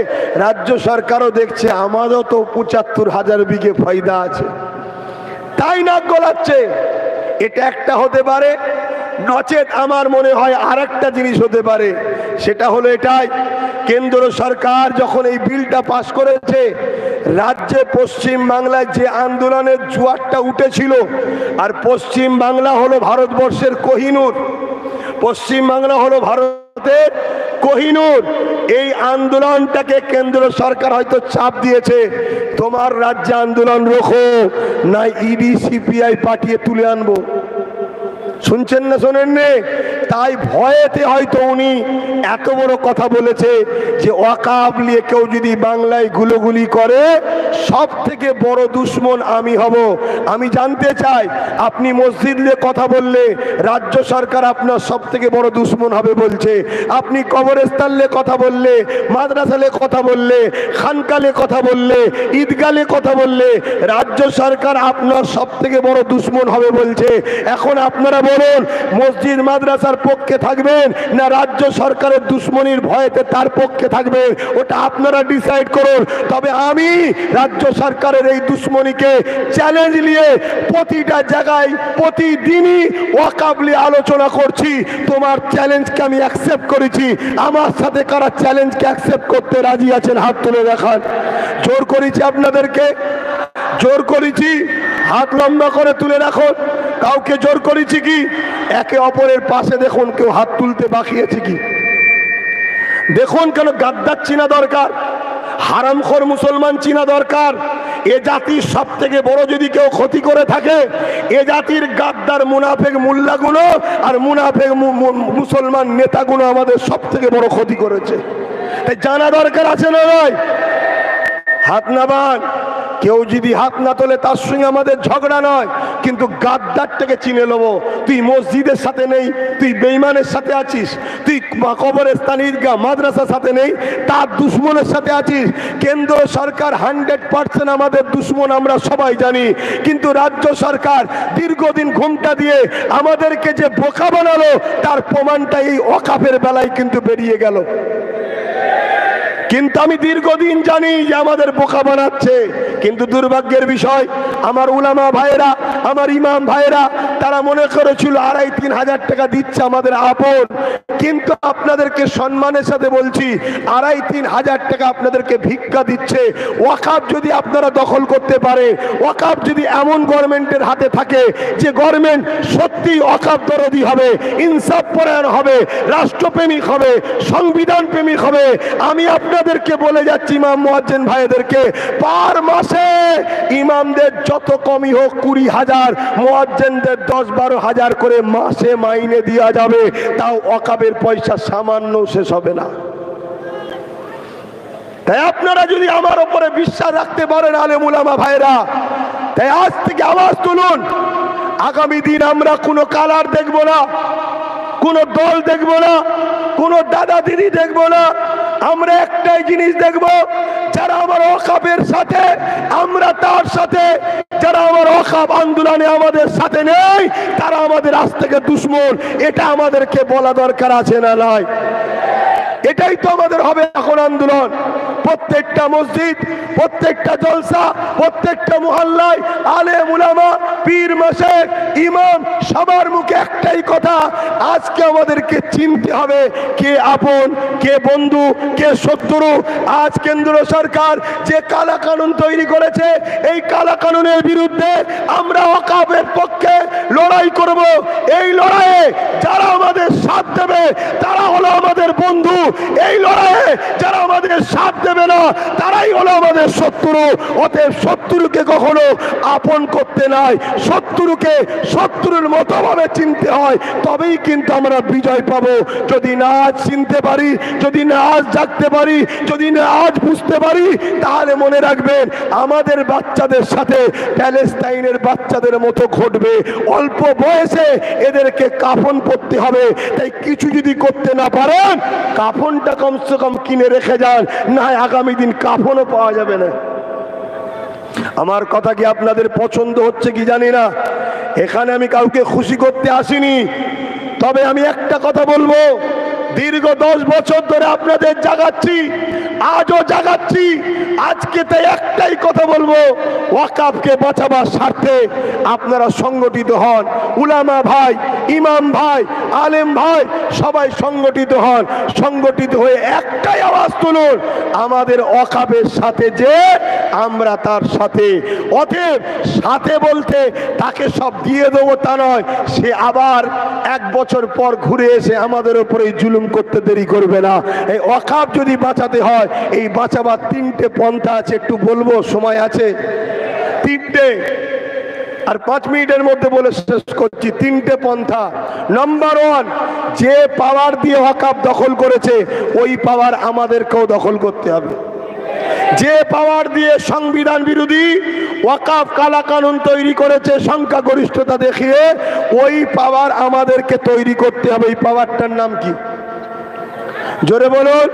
রাজ্য সরকারও দেখছে, আমারও তো ৭৫,০০০ বিঘে ফায়দা আছে, তাই নাক গলাচ্ছে। এটা একটা হতে পারে, নচেত আমার মনে হয় আর একটা জিনিস হতে পারে। সেটা হলো এটাই, কেন্দ্র সরকার যখন এই বিলটা পাশ করেছে, রাজ্যে পশ্চিম বাংলায় যে আন্দোলনের জোয়ারটা উঠেছিল, আর পশ্চিম বাংলা হলো ভারতবর্ষের কোহিনূর, পশ্চিম বাংলা হলো ভারতের কোহিনূর। এই আন্দোলনটাকে কেন্দ্র সরকার হয়তো চাপ দিয়েছে, তোমার রাজ্যে আন্দোলন রোখো, না ইডি সিপিআই পাঠিয়ে তুলে আনবো। শুনছেন না শোনেন নে? তাই ভয়েতে হয়তো উনি এত বড় কথা বলেছে যে ওয়াকফ নিয়ে কেউ যদি বাংলায় গুলোগুলি করে, সব থেকে বড় দুশ্মন আমি হব। আমি জানতে চাই, আপনি মসজিদ নিয়ে কথা বললে রাজ্য সরকার আপনার সব থেকে বড় দুশ্মন হবে বলছে, আপনি কবরস্থান নিয়ে কথা বললে, মাদ্রাসা নিয়ে কথা বললে, খানকালে কথা বললে, ঈদগালে কথা বললে, রাজ্য সরকার আপনার সব থেকে বড় দুশ্মন হবে বলছে। এখন আপনারা বলুন, মসজিদ মাদ্রাসার পক্ষে থাকবেন না রাজ্য সরকারের দুশ্মনির ভয়েতে তার পক্ষে থাকবেন? ওটা আপনারা ডিসাইড করুন। তবে আমি রাজ্য সরকারের এই দুশ্মনীকে চ্যালেঞ্জ নিয়ে প্রতিটা জায়গায় প্রতিদিনই ওয়াকফ নিয়ে আলোচনা করছি। তোমার চ্যালেঞ্জকে আমি অ্যাকসেপ্ট করেছি। আমার সাথে কারা চ্যালেঞ্জকে অ্যাকসেপ্ট করতে রাজি আছেন? হাত তুলে দেখান। জোর করেছি আপনাদেরকে, জোর করেছি, হাত লম্বা করে তুলে রাখুন। কাউকে জোর করেছি কি? একে অপরের পাশে দেখুন কেউ হাত তুলতে বাকি আছে কি? দেখুন, কেন গাদ্দার চিনা দরকার, হারামখোর মুসলমান চিনা দরকার। এ জাতির সব থেকে বড় যদি কেউ ক্ষতি করে থাকে, এ জাতির গাদ্দার মুনাফেক মোল্লাগুলো আর মুনাফেক মুসলমান নেতাগুলো আমাদের সব থেকে বড় ক্ষতি করেছে। তাই জানা দরকার আছে না নয়? হাত নামান। কেউ যদি হাত না তোলে তার সঙ্গে আমাদের ঝগড়া নয়, কিন্তু গাদ্দারটাকে চিনে নেবো। তুই মসজিদের সাথে নেই, তুই বেঈমানের সাথে আছিস, তুই কবরস্থান ঈদগাহ মাদ্রাসার সাথে নেই, তার দুশ্মনের সাথে আছিস। কেন্দ্র সরকার 100% আমাদের দুশ্মন, আমরা সবাই জানি। কিন্তু রাজ্য সরকার দীর্ঘদিন ঘুমটা দিয়ে আমাদেরকে যে বোকা বানালো, তার প্রমাণটা এই ওয়াকফের বেলায় কিন্তু বেরিয়ে গেল। কিন্তু আমি দীর্ঘদিন জানি যে আমাদের বোকা বানাচ্ছে। কিন্তু দুর্ভাগ্যের বিষয়, আমার উলামা ভাইয়েরা, আমার ইমাম ভাইয়েরা, তারা মনে করেছিল 2,500-3 হাজার টাকা দিচ্ছে আমাদের আপন। কিন্তু আপনাদেরকে সম্মানের সাথে বলছি, 2,500-3 হাজার টাকা আপনাদেরকে ভিক্ষা দিচ্ছে। ওয়াকাফ যদি আপনারা দখল করতে পারে, ওয়াকাফ যদি এমন গভর্নমেন্টের হাতে থাকে যে গভর্নমেন্ট সত্যি ওয়াকাফ দরদি হবে, ইনসাফ পরায়ণ হবে, রাষ্ট্রপ্রেমিক হবে, সংবিধান প্রেমিক হবে, আমি আপনাদেরকে বলে যাচ্ছি ইমাম মুয়াজ্জিন ভাইদেরকে, পার মাসে ইমামদের যত কমই হোক 20,000, মুয়াজ্জিনদের 10-12 হাজার করে মাসে মাইনে দেওয়া যাবে। তাও ওয়াকাফের পয়সা সামান্য শেষ হবে না। তাই আপনারা যদি আমার উপরে বিশ্বাস রাখতে পারেন আলেম উলামা ভাইরা, তাই আজ থেকে আওয়াজ তুলুন। আগামী দিন আমরা কোনো কালার দেখব না, কোনো দল দেখব না, কোনো দাদা দিদি দেখব না। আমরা একটাই জিনিস দেখব, যারা আমার ওয়াকাফের সাথে আমরা তার সাথে, যারা আমার ওয়াকাফ আন্দোলনে আমাদের সাথে নেই তারা আমাদের আজ থেকে দুশ্মন। এটা আমাদেরকে বলা দরকার আছে না নয়? এটাই তো আমাদের হবে এখন আন্দোলন। প্রত্যেকটা মসজিদ, প্রত্যেকটা জলসা, প্রত্যেকটা মহল্লায় আলেম উলামা, পীর মাশায়েখ, ইমাম সবার মুখে একটাই কথা, আজকে আমাদেরকে চিনতে হবে কে আপন, কে বন্ধু, কে শত্রু। আজ কেন্দ্র সরকার যে কালা কানুন তৈরি করেছে, এই কালা কানুনের বিরুদ্ধে আমরা ওয়াকাফের পক্ষে লড়াই করব। এই লড়াইয়ে যারা আমাদের সাথ দেবে তারা হলো আমাদের বন্ধু। এই লড়াইয়ে যারা আমাদের সাথ দেবে না তারাই হলো আমাদের শত্রু। অতএব শত্রুকে কখনো আপন করতে নাই, শত্রুকে শত্রুর মতো ভাবে চিনতে হয়, তবেই কিন্তু আমরা বিজয় পাবো। যদি না আজ চিনতে পারি, যদি না আজ জাগতে পারি, যদি না আজ বুঝতে পারি, তাহলে মনে রাখবেন আমাদের বাচ্চাদের সাথে প্যালেস্তাইনের বাচ্চাদের মতো ঘটবে। অল্প বয়সে এদেরকে কাফন পরতে হবে। তাই কিছু যদি করতে না পারেন, কাফনটা কমসে কম কিনে রেখে যান, না আগামী দিন কাফনও পাওয়া যাবে না। আমার কথা কি আপনাদের পছন্দ হচ্ছে কি জানি না। এখানে আমি কাউকে খুশি করতে আসিনি, তবে আমি একটা কথা বলবো, দীর্ঘ 10 বছর ধরে আপনাদের জাগাচ্ছি, আজও জাগাচ্ছি। আজকে তাই একটাই কথা বলবো, ওয়াকাফকে বাঁচাবার স্বার্থে আপনারা সংগঠিত হন। উলামা ভাই, ইমাম ভাই, আলেম ভাই সবাই সংগঠিত হন। সংগঠিত হয়ে একটাই আওয়াজ তুলুন, আমাদের ওয়াকাফের সাথে যে আমরা তার সাথে। অতএব সাথে বলতে তাকে সব দিয়ে দেবো তা নয়, সে আবার 1 বছর পর ঘুরে এসে আমাদের উপরে জুলুম করতে দেরি করবে না। এই ওয়াকাফ যদি বাঁচাতে হয়, এই বাঁচাবার 3টে পন্থা আছে, একটু বলবো, সময় আছে? 3টে, আর 5 মিনিটের মধ্যে বলে শেষ করছি। 3টে পন্থা। নাম্বার 1, যে পাওয়ার দিয়ে ওয়াকাফ দখল করেছে ওই পাওয়ার আমাদেরকেও দখল করতে হবে। যে পাওয়ার দিয়ে সংবিধান বিরোধী ওয়াকাফ কালা কানুন তৈরি করেছে সংখ্যাগরিষ্ঠতা দেখিয়ে, ওই পাওয়ার আমাদেরকে তৈরি করতে হবে। এই পাওয়ারটার নাম কি? জোরে বলুন,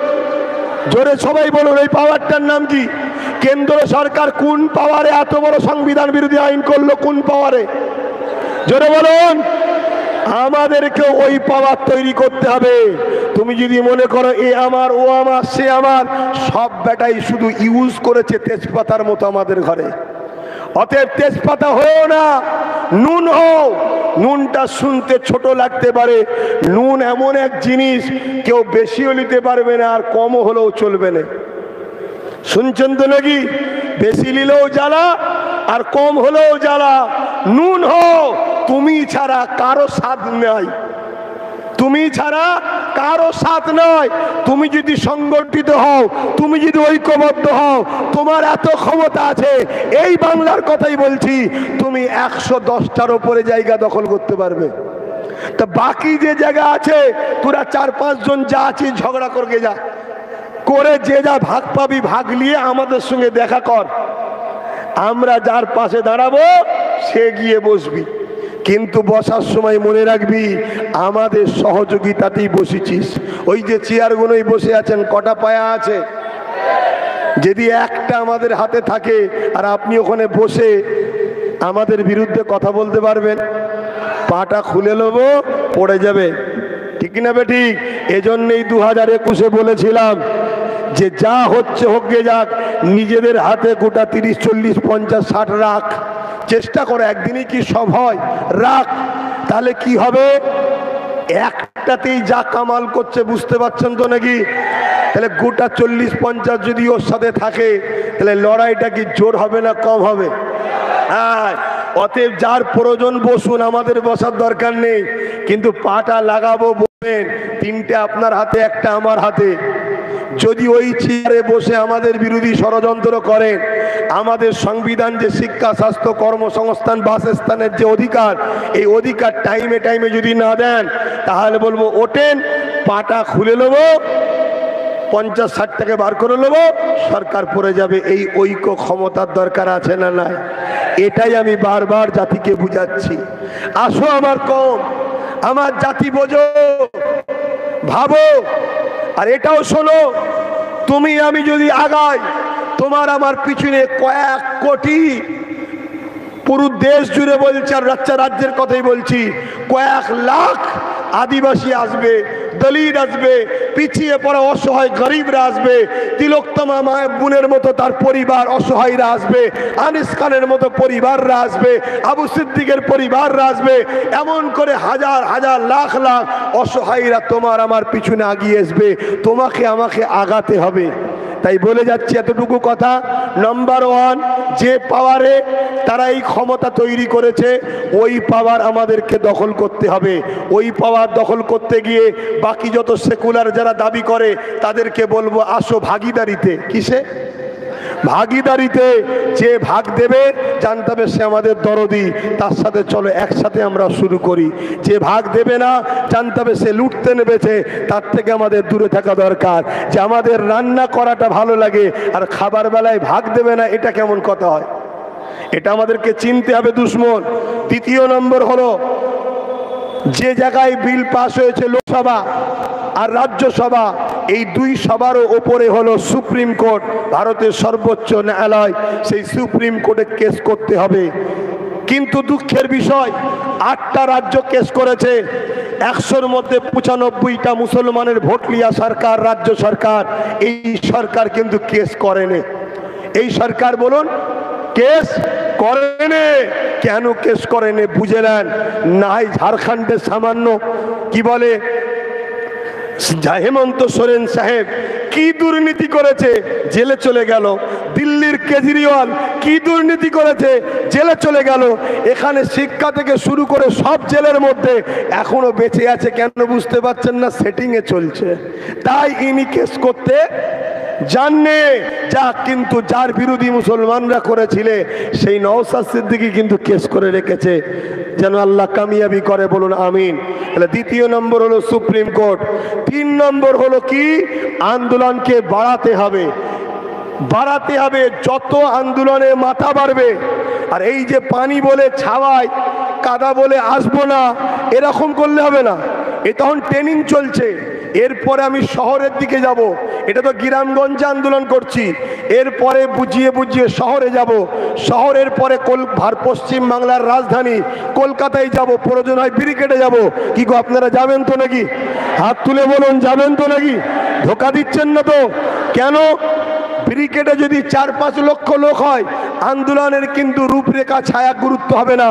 জোরে সবাই বলুন, এই পাওয়ারটার নাম কি? কেন্দ্র সরকার কোন পাওয়ারে এত বড় সংবিধান বিরোধী আইন করলো? কোন পাওয়ারে? জোরে বলুন। আমাদেরকে ওই পাওয়ার তৈরি করতে হবে। তুমি যদি মনে করো এ আমার, ও আমার, সে আমার, সব বেটাই শুধু ইউজ করেছে তেজপাতার মতো আমাদের ঘরে। অতএব তেজপাতা হয়েও না, নুন হও। নুনটা শুনতে ছোট লাগতে পারে, নুন এমন এক জিনিস কেউ বেশিও নিতে পারবে না আর কমও হলেও চলবে না। শুনছেন তো নাকি? বেশি নিলেও জ্বালা আর কম হলেও জ্বালা। নুন হও, তুমি ছাড়া কারো স্বাদ নাই, তুমি ছাড়া কারো সাথ নয়। তুমি যদি সংগঠিত হও, তুমি যদি ঐক্যবদ্ধ হও, তোমার এত ক্ষমতা আছে, এই বাংলার কথাই বলছি, তুমি 110টার উপরে জায়গা দখল করতে পারবে। তা বাকি যে জায়গা আছে, তোরা 4-5 জন যা আছিস ঝগড়া করকে যা করে, যে যা ভাগ পাবি ভাগ নিয়ে আমাদের সঙ্গে দেখা কর। আমরা যার পাশে দাঁড়াবো সে গিয়ে বসবি, কিন্তু বসার সময় মনে রাখবি আমাদের সহযোগিতাতেই বসেছিস। ওই যে চেয়ারগুলোই বসে আছেন, কটা পায়া আছে? যদি একটা আমাদের হাতে থাকে আর আপনি ওখানে বসে আমাদের বিরুদ্ধে কথা বলতে পারবেন, পাটা খুলে নেবো, পড়ে যাবে। ঠিক না বে ঠিক? এজন্যই 2021-এ বলেছিলাম যে যা হচ্ছে হোক গে যাক, নিজেদের হাতে গোটা 30, 40, 50, 60 রাখ, চেষ্টা করে, একদিনই কি সব হয়, রাখ। তাহলে কি হবে, একটাতেই যা কামাল করছে, বুঝতে পারছেন তো নাকি? তাহলে গোটা 40, 50 যদি ওর সাথে থাকে, তাহলে লড়াইটা কি জোর হবে না কম হবে? হ্যাঁ, অতএব যার প্রয়োজন বসুন, আমাদের বসার দরকার নেই, কিন্তু পাটা লাগাবো বলবেন, 3টে আপনার হাতে, একটা আমার হাতে। যদি ওই চেয়ারে বসে আমাদের বিরোধী ষড়যন্ত্র করেন, আমাদের সংবিধান যে শিক্ষা, স্বাস্থ্য, কর্মসংস্থান, বাসস্থানের যে অধিকার, এই অধিকার টাইমে টাইমে যদি না দেন, তাহলে বলবো ওঠেন, পাটা খুলে নেবো, 50-60 টাকা বার করে নেবো, সরকার পড়ে যাবে। এই ঐক্য ক্ষমতার দরকার আছে না নাই? এটাই আমি বারবার জাতিকে বুঝাচ্ছি। আসো আমার কম, আমার জাতি বোঝো, ভাবো। আর এটাও শোনো, তুমি আমি যদি আগাই, তোমার আমার পিছনে কয়েক কোটি, পুরো দেশ জুড়ে বলছি, আর রাজ্যের কথাই বলছি, কয়েক লাখ আদিবাসী আসবে, দলিত আসবে, পিছিয়ে পড়া অসহায় গরিবরা আসবে, তিলোত্তমা মায়ের বোনের মতো তার পরিবার অসহায়রা আসবে, আনিস খানের মতো পরিবাররা আসবে, আবু সিদ্দিকের পরিবাররা আসবে, এমন করে হাজার হাজার লাখ লাখ অসহায়রা তোমার আমার পিছনে আগিয়ে আসবে। তোমাকে আমাকে আগাতে হবে। তাই বলে যাচ্ছি এতটুকু কথা, নাম্বার 1, যে পাওয়ারে তারা এই ক্ষমতা তৈরি করেছে, ওই পাওয়ার আমাদেরকে দখল করতে হবে। ওই পাওয়ার দখল করতে গিয়ে বাকি যত সেকুলার যারা দাবি করে, তাদেরকে বলবো আসো ভাগিদারিতে। কিসে? ভাগিদারিতে। যে ভাগ দেবে জানতে হবে সে আমাদের দরদি, তার সাথে চলো একসাথে আমরা শুরু করি। যে ভাগ দেবে না, জানতে হবে সে লুটতে নেমেছে, তার থেকে আমাদের দূরে থাকা দরকার। যে আমাদের রান্না করাটা ভালো লাগে আর খাবার বেলায় ভাগ দেবে না, এটা কেমন কথা হয়? এটা আমাদেরকে চিনতে হবে দুশ্মন। দ্বিতীয় নম্বর হলো, যে জায়গায় বিল পাস হয়েছে লোকসভা আর রাজ্যসভা, এই দুই সভারও ওপরে হলো সুপ্রিম কোর্ট, ভারতের সর্বোচ্চ ন্যায়ালয়। সেই সুপ্রিম কোর্টে কেস করতে হবে। কিন্তু দুঃখের বিষয়, 8টা রাজ্য কেস করেছে, 100-র মধ্যে 95টা মুসলমানের ভোট লিয়া সরকার, রাজ্য সরকার। এই সরকার কিন্তু কেস করেনি। এই সরকার বলুন কেস করেনি। কেন কেস করেনি বুঝে নেন। নাই ঝাড়খণ্ডের সামান্য কি বলে হেমন্ত সোরেন সাহেব কি দুর্নীতি করেছে, জেলে চলে গেল। দিল্লির কেজরিওয়াল কি দুর্নীতি করেছে, জেলে চলে গেল। এখানে শিক্ষা থেকে শুরু করে সব জেলের মধ্যে এখনো বেঁচে আছে। কেন বুঝতে পারছেন না? সেটিংয়ে চলছে। তাই ইনি কেস করতে জানে যা, কিন্তু যার বিরোধী মুসলমানরা করেছিলে সেই নওশাদ সিদ্দিকী কিন্তু কেস করে রেখেছে। যেন আল্লাহ কামিয়াবি করে, বলুন আমিন। তাহলে দ্বিতীয় নম্বর হলো সুপ্রিম কোর্ট। 3 নম্বর হলো কি, আন্দোলনকে বাড়াতে হবে, বাড়াতে হবে। যত আন্দোলনে মাথা বাড়বে, আর এই যে পানি বলে ছাওয়ায়, কাদা বলে আসবো না, এরকম করলে হবে না। এ তখন ট্রেনিং চলছে। এরপরে আমি শহরের দিকে যাব, এটা তো গ্রামগঞ্জে আন্দোলন করছি। এরপরে বুঝিয়ে বুঝিয়ে শহরে যাব, শহরের পরে পশ্চিম বাংলার রাজধানী কলকাতায় যাব, প্রয়োজন হয় ব্রিগেডে যাব। কি গো, আপনারা যাবেন তো নাকি? হাত তুলে বলুন, যাবেন তো নাকি? ধোকা দিচ্ছেন না তো? কেন? ব্রিগেডে যদি 4-5 লক্ষ লোক হয়, আন্দোলনের কিন্তু রূপরেখা ছায়া গুরুত্ব হবে না।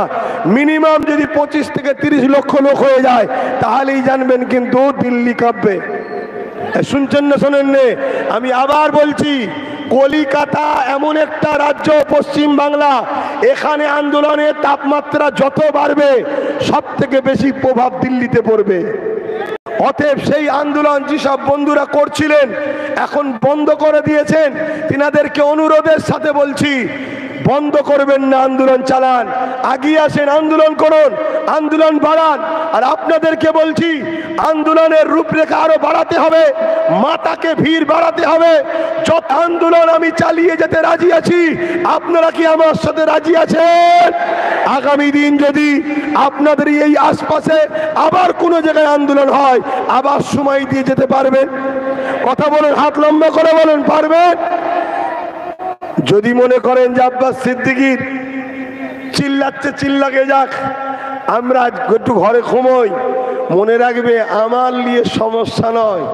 মিনিমাম যদি 25 থেকে 30 লক্ষ লোক হয়ে যায়, তাহলেই জানবেন কিন্তু দিল্লি কাঁপবে। শুনছেন না শোনেন নে? আমি আবার বলছি, কলিকাতা এমন একটা রাজ্য, পশ্চিম বাংলা, এখানে আন্দোলনের তাপমাত্রা যত বাড়বে সব থেকে বেশি প্রভাব দিল্লিতে পড়বে। অতএব সেই আন্দোলন যেসব বন্ধুরা করছিলেন এখন বন্ধ করে দিয়েছেন, তিনাদেরকে অনুরোধের সাথে বলছি, বন্ধ করবেন না, আন্দোলন চালান, আগিয়ে আসেন, আন্দোলন করুন, আন্দোলন বাড়ান। আর আপনাদেরকে বলছি, আন্দোলনের রূপরেখা আরো বাড়াতে হবে, মাথাকে ভিড় বাড়াতে হবে। যত আন্দোলন আমি চালিয়ে যেতে রাজি আছি, আপনারা কি আমার সাথে রাজি আছেন? আগামী দিন যদি আপনাদের এই আশপাশে আবার কোনো জায়গায় আন্দোলন হয়, আবার সময় দিয়ে যেতে পারবেন? কথা বলেন, হাত লম্বা করে বলেন, পারবেন? যদি মনে করেন যে আব্বাস সিদ্দিকীর চিল্লাচ্ছে, চিল্লাকে যাক, আমরা একটু ঘরে ঘুমোই, মনে রাখবে আমার নিয়ে সমস্যা নয়,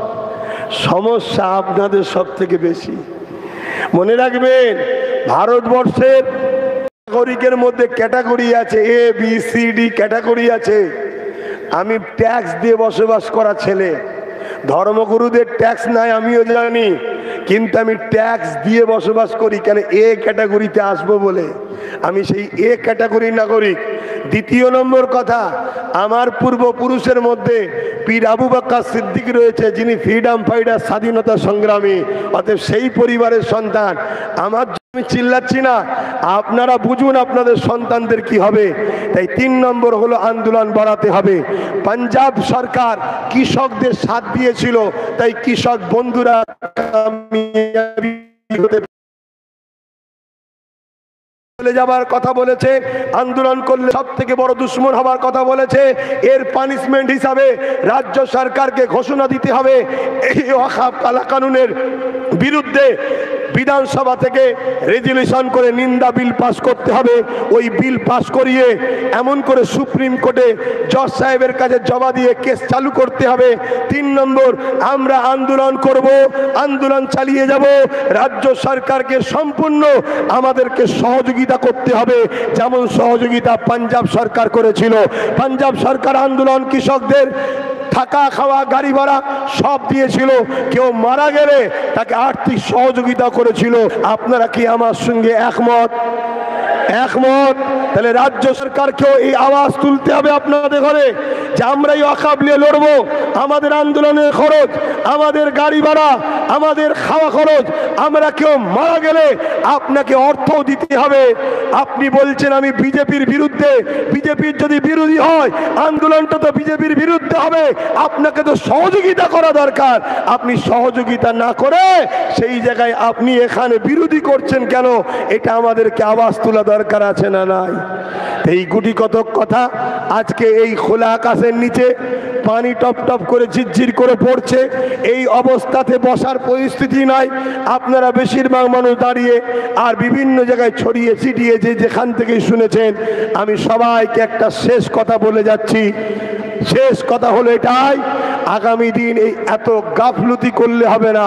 সমস্যা আপনাদের সব থেকে বেশি। মনে রাখবেন, ভারতবর্ষের নাগরিকের মধ্যে ক্যাটাগরি আছে, A B C D category আছে। আমি ট্যাক্স দিয়ে বসবাস করা ছেলে, ধর্মগুরুদের ট্যাক্স নাই আমিও জানি, কিন্তু আমি ট্যাক্স দিয়ে বসবাস করি কেন? এ ক্যাটাগরিতে আসবো বলে। আমি সেই এ ক্যাটাগরির নাগরিক। দ্বিতীয় নম্বর কথা, আমার পূর্বপুরুষের মধ্যে পীর আবু বকর সিদ্দিক রয়েছে, যিনি ফ্রিডম ফাইটার, স্বাধীনতা সংগ্রামী। অতএব সেই পরিবারের সন্তান। আমার আমি চিল্লাচ্ছি না, আপনারা বুঝুন আপনাদের সন্তানদের কি হবে। তাই 3 নম্বর হলো আন্দোলন বাড়াতে হবে। পাঞ্জাব সরকার কৃষকদের সাথ দিয়েছিল, তাই কৃষক বন্ধুরা চলে যাবার কথা বলেছে, আন্দোলন করলে সব থেকে বড় দুশ্মন হবার কথা বলেছে। এর পানিশমেন্ট হিসাবে রাজ্য সরকারকে ঘোষণা দিতে হবে এই ওয়াকফ কালা কানুনের বিরুদ্ধে বিধানসভা থেকে রেজুলেশন করে নিন্দা বিল পাস করতে হবে। ওই বিল পাস করিয়ে এমন করে সুপ্রিম কোর্টে জজ সাহেবের কাছে জমা দিয়ে কেস চালু করতে হবে। 3 নম্বর, আমরা আন্দোলন করব, আন্দোলন চালিয়ে যাব। রাজ্য সরকারকে সম্পূর্ণ আমাদেরকে সহযোগিতা করতে হবে, যেমন সহযোগিতা পাঞ্জাব সরকার করেছিল। পাঞ্জাব সরকার আন্দোলন কৃষকদের থাকা খাওয়া গাড়ি ভাড়া সব দিয়েছিল, কেউ মারা গেলে তাকে আর্থিক সহযোগিতা করেছিল। আপনারা কি আমার সঙ্গে একমত? একমত। তাহলে রাজ্য সরকারকেও এই আওয়াজ তুলতে হবে আপনাদের ঘরে যে আমরা এই ওয়াকফ নিয়ে লড়বো। আমাদের আন্দোলনের খরচ, আমাদের গাড়ি ভাড়া, আমাদের খাওয়া খরচ, আমরা কেউ মারা গেলে আপনাকে অর্থ দিতে হবে। আপনি বলছেন আমি বিজেপির বিরুদ্ধে, বিজেপির যদি বিরোধী হয় আন্দোলনটা তো বিজেপির বিরুদ্ধে হবে, আপনাকে তো সহযোগিতা করা দরকার। আপনি সহযোগিতা না করে সেই জায়গায় আপনি এখানে বিরোধী করছেন কেন? এটা আমাদেরকে আওয়াজ তোলা দরকার আছে না নাই? এই গুটি কতক কথা আজকে এই খোলা আকাশের নিচে পানি টপ টপ করে ঝিরঝির করে পড়ছে, এই অবস্থাতে বসার পরিস্থিতি নাই। আপনারা বেশিরভাগ মানুষ দাঁড়িয়ে আর বিভিন্ন জায়গায় ছড়িয়ে ছিটিয়ে যেখান থেকেই শুনেছেন, আমি সবাইকে একটা শেষ কথা বলে যাচ্ছি। শেষ কথা হলো এটাই, আগামী দিন এই এত গাফলতি করলে হবে না,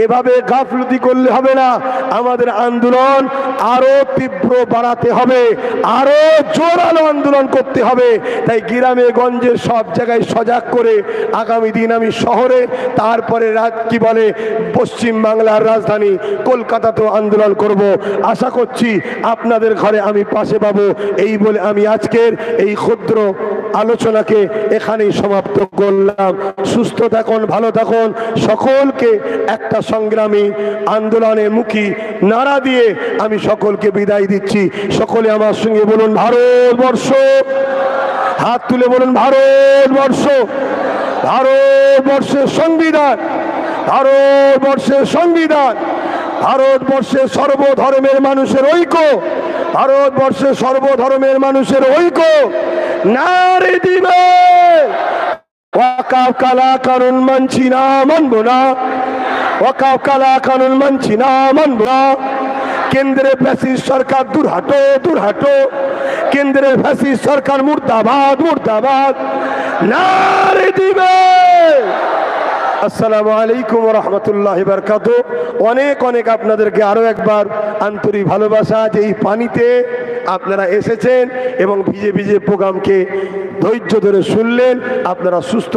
এভাবে গাফলতি করলে হবে না। আমাদের আন্দোলন আরো তীব্র বাড়াতে হবে, আরো জোরালো আন্দোলন করতে হবে। তাই গ্রামে গঞ্জে সব জায়গায় সজাগ করে আগামী দিন আমি শহরে, তারপরে কি বলে পশ্চিম বাংলার রাজধানী কলকাতাতেও আন্দোলন করব। আশা করছি আপনাদের ঘরে আমি পাশে পাবো। এই বলে আমি আজকের এই ক্ষুদ্র আলোচনাকে এখানেই সমাপ্ত করলাম। সুস্থ থাকুন, ভালো থাকুন। সকলকে একটা সংগ্রামী আন্দোলনে মুখী নারা দিয়ে আমি সকলকে বিদায় দিচ্ছি। সকলে আমার সঙ্গে বলুন ভারতবর্ষ। হাত তুলে বলুন ভারতবর্ষ। ভারতবর্ষের সংবিধান, ভারতবর্ষের সংবিধান, ভারতবর্ষের সর্বধর্মের মানুষের ঐক্য, ভারতবর্ষের সর্বধর্মের মানুষের ঐক্য নারে দিবে। ওয়াকফ কালা কানুন মানছি না, মানব না। ওয়াকফ কালা কানুন মানছি না, মানব না। কেন্দ্রের ফ্যাসিস্ট সরকার দূর হাটো, দূর হাটো। কেন্দ্রের ফ্যাসিস্ট সরকার মুর্দাবাদ, মুর্দাবাদ নারে দিবে। আসসালামু আলাইকুম ওয়া রাহমাতুল্লাহি ওয়া বারাকাতুহু। অনেক অনেক আপনাদেরকে আরো একবার আন্তরিক ভালোবাসা যে এই পানিতে আপনারা এসেছেন এবং ভিজে ভিজে প্রোগ্রামকে ধৈর্য ধরে শুনলেন। আপনারা সুস্থ